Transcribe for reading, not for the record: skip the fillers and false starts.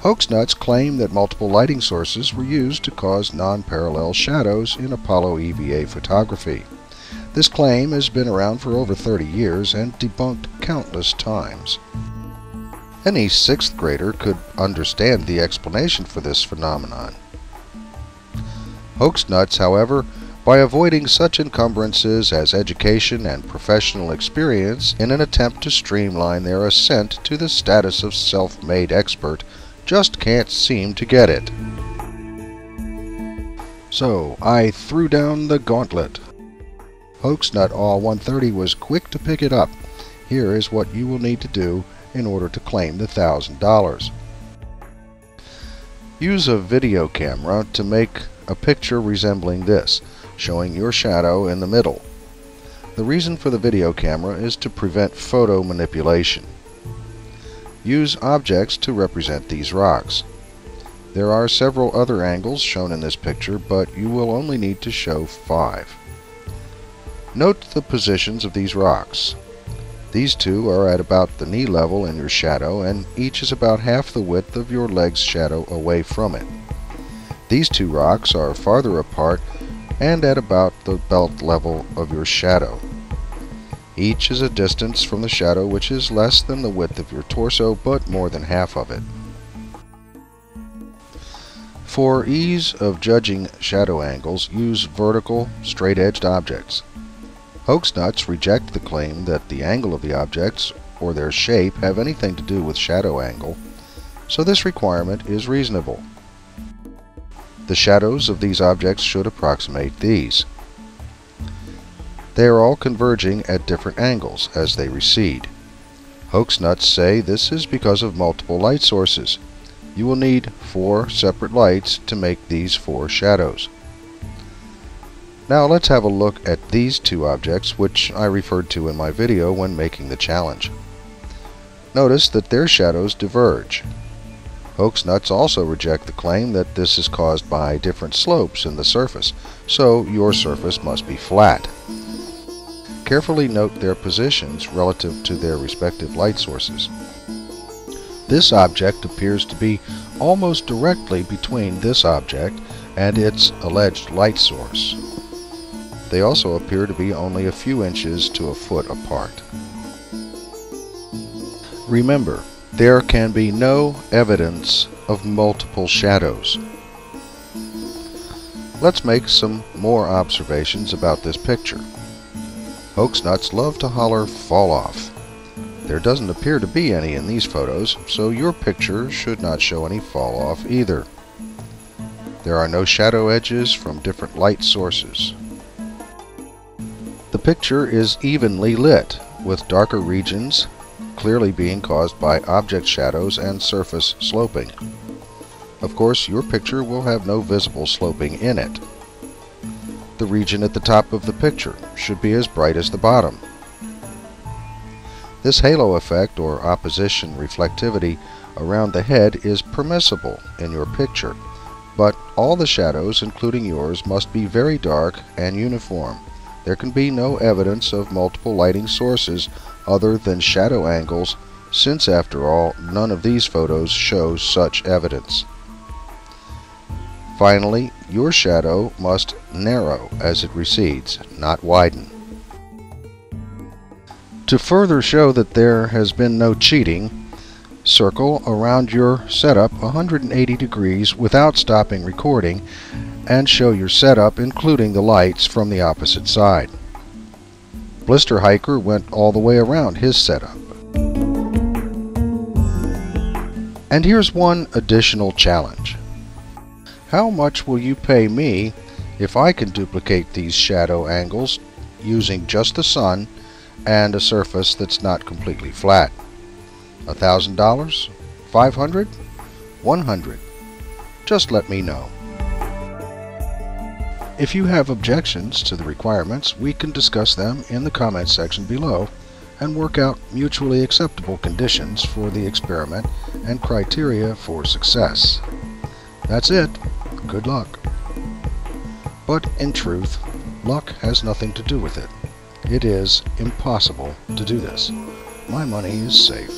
Hoax nuts claim that multiple lighting sources were used to cause non-parallel shadows in Apollo EVA photography. This claim has been around for over 30 years and debunked countless times. Any sixth grader could understand the explanation for this phenomenon. Hoax nuts, however, by avoiding such encumbrances as education and professional experience in an attempt to streamline their ascent to the status of self-made expert, just can't seem to get it. So I threw down the gauntlet. Hoax Nut All 130 was quick to pick it up. Here is what you will need to do in order to claim the $1,000. Use a video camera to make a picture resembling this, showing your shadow in the middle. The reason for the video camera is to prevent photo manipulation. Use objects to represent these rocks. There are several other angles shown in this picture, but you will only need to show 5. Note the positions of these rocks. These two are at about the knee level in your shadow, and each is about half the width of your leg's shadow away from it. These two rocks are farther apart and at about the belt level of your shadow. Each is a distance from the shadow which is less than the width of your torso, but more than half of it. For ease of judging shadow angles, use vertical, straight-edged objects. Hoax nuts reject the claim that the angle of the objects or their shape have anything to do with shadow angle, so this requirement is reasonable. The shadows of these objects should approximate these. They are all converging at different angles as they recede. Hoax nuts say this is because of multiple light sources. You will need 4 separate lights to make these 4 shadows. Now let's have a look at these 2 objects which I referred to in my video when making the challenge. Notice that their shadows diverge. Hoax nuts also reject the claim that this is caused by different slopes in the surface, so your surface must be flat. Carefully note their positions relative to their respective light sources. This object appears to be almost directly between this object and its alleged light source. They also appear to be only a few inches to a foot apart. Remember, there can be no evidence of multiple shadows. Let's make some more observations about this picture. Hoax nuts love to holler "fall off." There doesn't appear to be any in these photos, so your picture should not show any fall off either. There are no shadow edges from different light sources. The picture is evenly lit, with darker regions clearly being caused by object shadows and surface sloping. Of course, your picture will have no visible sloping in it. The region at the top of the picture should be as bright as the bottom. This halo effect or opposition reflectivity around the head is permissible in your picture, but all the shadows, including yours, must be very dark and uniform. There can be no evidence of multiple lighting sources other than shadow angles, since after all, none of these photos show such evidence. Finally, your shadow must narrow as it recedes, not widen. To further show that there has been no cheating, circle around your setup 180 degrees without stopping recording and show your setup including the lights from the opposite side. Blister Hiker went all the way around his setup. And here's one additional challenge. How much will you pay me if I can duplicate these shadow angles using just the sun and a surface that's not completely flat? $1,000? $500? $100? Just let me know. If you have objections to the requirements, we can discuss them in the comments section below and work out mutually acceptable conditions for the experiment and criteria for success. That's it. Good luck. But in truth, luck has nothing to do with it. It is impossible to do this. My money is safe.